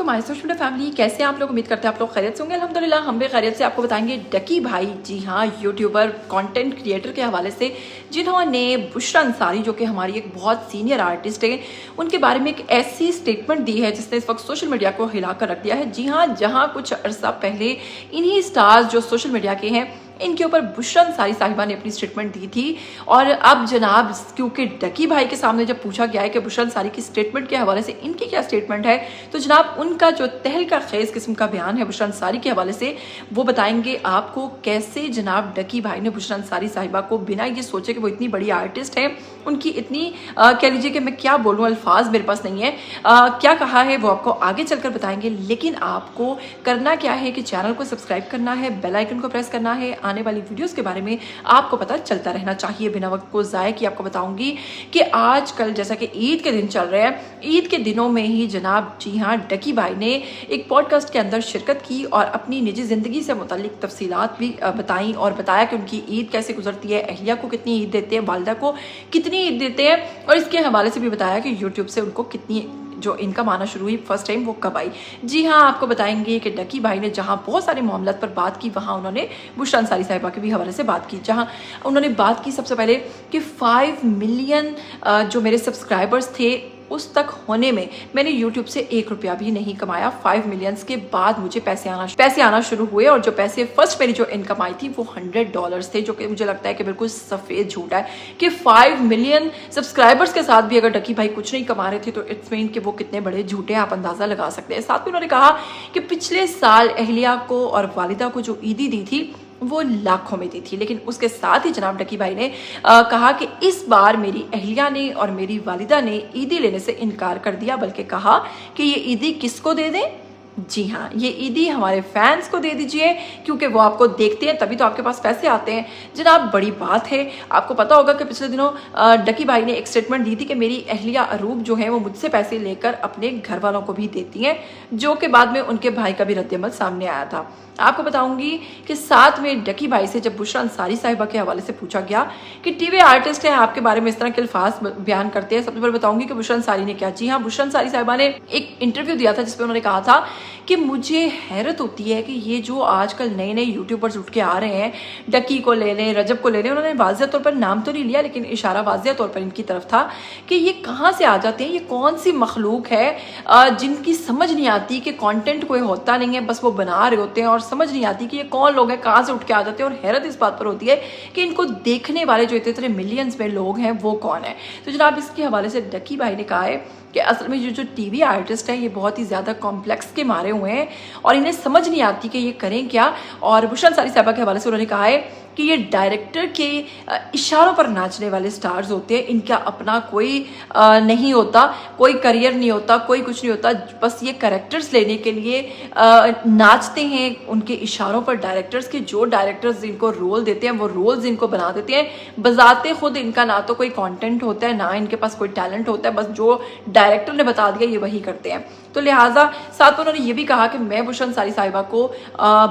वालेकुम my social media family, कैसे हैं आप लोग। उम्मीद करते हैं आप लोग खैरियत से होंगे। अल्हम्दुलिल्लाह हम भी खैरियत से। आपको बताएंगे डकी भाई, जी हाँ, यूट्यूबर कंटेंट क्रिएटर के हवाले से, जिन्होंने बुशरा अंसारी जो कि हमारी एक बहुत सीनियर आर्टिस्ट है, उनके बारे में एक ऐसी स्टेटमेंट दी है जिसने इस वक्त सोशल मीडिया को हिला कर रख दिया है। जी हाँ, जहाँ कुछ अरसा पहले इन्हीं स्टार्स जो सोशल मीडिया के हैं, इनके ऊपर बुशरा अंसारी साहिबा ने अपनी स्टेटमेंट दी थी। और अब जनाब, क्योंकि डकी भाई के सामने जब पूछा गया है कि बुशरा अंसारी की स्टेटमेंट के हवाले से इनकी क्या स्टेटमेंट है, तो जनाब उनका जो तहलका खेज किस्म का बयान है बुशरा अंसारी के हवाले से, वो बताएंगे आपको कैसे जनाब डकी भाई ने बुशरा अंसारी साहिबा को बिना ये सोचे कि वो इतनी बड़ी आर्टिस्ट है, उनकी इतनी कह लीजिए कि मैं क्या बोलूँ, अल्फाज मेरे पास नहीं है, क्या कहा है वो आपको आगे चलकर बताएंगे। लेकिन आपको करना क्या है कि चैनल को सब्सक्राइब करना है, बेल आइकन को प्रेस करना है। आने वाली वीडियोस के बारे में आपको पता चलता रहना चाहिए। बिना वक्त को ज़ाय किए आपको बताऊंगी कि आजकल जैसा कि ईद के दिन चल रहे हैं, ईद के दिनों में ही जनाब, जी हाँ, डकी भाई ने एक पॉडकास्ट के अंदर शिरकत की और अपनी निजी ज़िंदगी से मुताल्लिक तफसीलात भी बताई और बताया कि उनकी ईद कैसे गुजरती है, अहलिया को कितनी ईद देते हैं, वालिदा को कितनी ईद देते हैं, और इसके हवाले से भी बताया कि यूट्यूब से उनको कितनी जो इनकम आना शुरू हुई फर्स्ट टाइम वो कब आई। जी हाँ, आपको बताएंगे कि डकी भाई ने जहाँ बहुत सारे मामलों पर बात की, वहाँ उन्होंने बुशरा अंसारी साहिबा के भी हवाले से बात की। जहाँ उन्होंने बात की सबसे पहले कि 5 मिलियन जो मेरे सब्सक्राइबर्स थे उस तक होने में मैंने यूट्यूब से 1 रुपया भी नहीं कमाया। 5 मिलियंस के बाद मुझे पैसे आना शुरू हुए, और जो पैसे फर्स्ट मेरी जो इनकम आई थी वो $100 थे, जो कि मुझे लगता है कि बिल्कुल सफ़ेद झूठ है कि 5 मिलियन सब्सक्राइबर्स के साथ भी अगर डकी भाई कुछ नहीं कमा रहे थे तो इट्स मीन कि वो कितने बड़े झूठे, आप अंदाज़ा लगा सकते हैं। साथ में उन्होंने कहा कि पिछले साल अहलिया को और वालिदा को जो ईदी दी थी वो लाखों में दी थी, लेकिन उसके साथ ही जनाब डकी भाई ने कहा कि इस बार मेरी अहलिया ने और मेरी वालिदा ने ईदी लेने से इनकार कर दिया, बल्कि कहा कि ये ईदी किसको दे दें। जी हाँ, ये ईदी हमारे फैंस को दे दीजिए, क्योंकि वो आपको देखते हैं तभी तो आपके पास पैसे आते हैं। जनाब बड़ी बात है, आपको पता होगा कि पिछले दिनों डकी भाई ने एक स्टेटमेंट दी थी कि मेरी अहलिया अरूब जो है वो मुझसे पैसे लेकर अपने घर वालों को भी देती हैं, जो कि बाद में उनके भाई का भी रद्द-ए-अमल सामने आया था। आपको बताऊंगी कि साथ में डकी भाई से जब बुशरा अंसारी साहिबा के हवाले से पूछा गया कि टीवी आर्टिस्ट हैं, आपके बारे में इस तरह के अल्फाज बयान करते हैं, सबसे पहले बताऊंगी कि बुशरा अंसारी ने क्या। जी हाँ, बुशरा अंसारी साहिबा ने एक इंटरव्यू दिया था जिसपे उन्होंने कहा था कि मुझे हैरत होती है कि ये जो आजकल नए नए यूट्यूबर्स उठ के आ रहे हैं, डकी को ले लें, रजब को ले लें, उन्होंने वाज़ेह तौर पर नाम तो नहीं लिया, लेकिन इशारा वाज़ेह तौर पर इनकी तरफ था कि ये कहाँ से आ जाते हैं, ये कौन सी मखलूक है जिनकी समझ नहीं आती कि कंटेंट कोई होता नहीं है, बस वो बना रहे होते हैं, और समझ नहीं आती कि ये कौन लोग हैं, कहाँ से उठ के आ जाते हैं। और हैरत इस बात पर होती है कि इनको देखने वाले जो इतने मिलियंस में लोग हैं वो कौन है। तो जनाब इसके हवाले से डकी भाई ने कहा है कि असल में जो टीवी आर्टिस्ट हैं ये बहुत ही ज़्यादा कॉम्प्लेक्स के मारे हुए हैं और इन्हें समझ नहीं आती कि ये करें क्या। और बुशरा अंसारी साहिबा के हवाले से उन्होंने कहा है कि ये डायरेक्टर के इशारों पर नाचने वाले स्टार्स होते हैं, इनका अपना कोई नहीं होता, कोई करियर नहीं होता, कोई कुछ नहीं होता, बस ये कैरेक्टर्स लेने के लिए नाचते हैं उनके इशारों पर। डायरेक्टर्स के जो डायरेक्टर्स इनको रोल देते हैं वो रोल्स इनको बना देते हैं, बजाते खुद इनका ना तो कोई कंटेंट होता है, ना इनके पास कोई टैलेंट होता है, बस जो डायरेक्टर ने बता दिया ये वही करते हैं। तो लिहाजा साथ में उन्होंने ये भी कहा कि मैं बुशरा अंसारी साहिबा को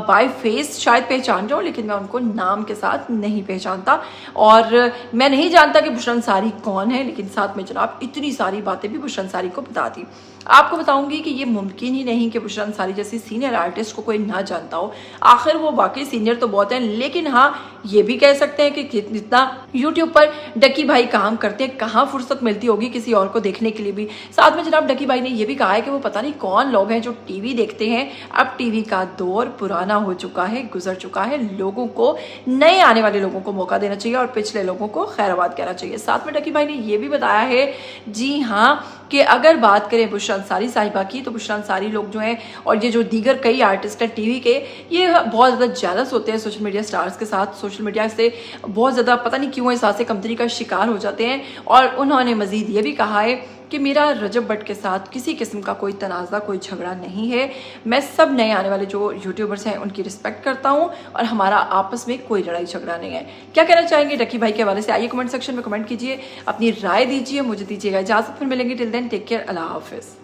बाय फेस शायद पहचान जाऊँ, लेकिन मैं उनको नाम के साथ नहीं पहचानता, और मैं नहीं जानता कि बुशरा अंसारी कौन है। लेकिन साथ में जनाब इतनी सारी बातें भी बुशरा अंसारी को बता दी। आपको बताऊंगी कि ये मुमकिन ही नहीं कि बुशरा अंसारी जैसी सीनियर आर्टिस्ट को कोई ना जानता हो। आखिर वो वाकई सीनियर तो बहुत हैं, लेकिन हाँ ये भी कह सकते हैं कि जितना यूट्यूब पर डकी भाई काम करते हैं, कहाँ फुर्सत मिलती होगी किसी और को देखने के लिए भी। साथ में जनाब डकी भाई ने यह भी कहा है कि वो पता नहीं कौन लोग हैं जो टीवी देखते हैं। अब टीवी का दौर पुराना हो चुका है, गुजर चुका है, लोगों को, नए आने वाले लोगों को मौका देना चाहिए और पिछले लोगों को खैरवाद कहना चाहिए। साथ में डकी भाई ने यह भी बताया है, जी हाँ, कि अगर बात करें बुशरा अंसारी साहिबा की, तो बुशरा अंसारी लोग जो हैं और ये जो दीगर कई आर्टिस्ट हैं टीवी के, ये बहुत ज़्यादा जेलस होते हैं सोशल मीडिया स्टार्स के साथ। सोशल मीडिया से बहुत ज़्यादा पता नहीं क्यों एहसास कमतरी का शिकार हो जाते हैं। और उन्होंने मज़ीद ये भी कहा है कि मेरा रजब भट्ट के साथ किसी किस्म का कोई तनाज़ा, कोई झगड़ा नहीं है। मैं सब नए आने वाले जो यूट्यूबर्स हैं उनकी रिस्पेक्ट करता हूँ और हमारा आपस में कोई लड़ाई झगड़ा नहीं है। क्या कहना चाहेंगे डकी भाई के हवाले से, आइए कमेंट सेक्शन में कमेंट कीजिए, अपनी राय दीजिए, मुझे दीजिएगा इजाज़त। फिर मिलेंगे, टिल देन टेक केयर, अल्लाह हाफिज़।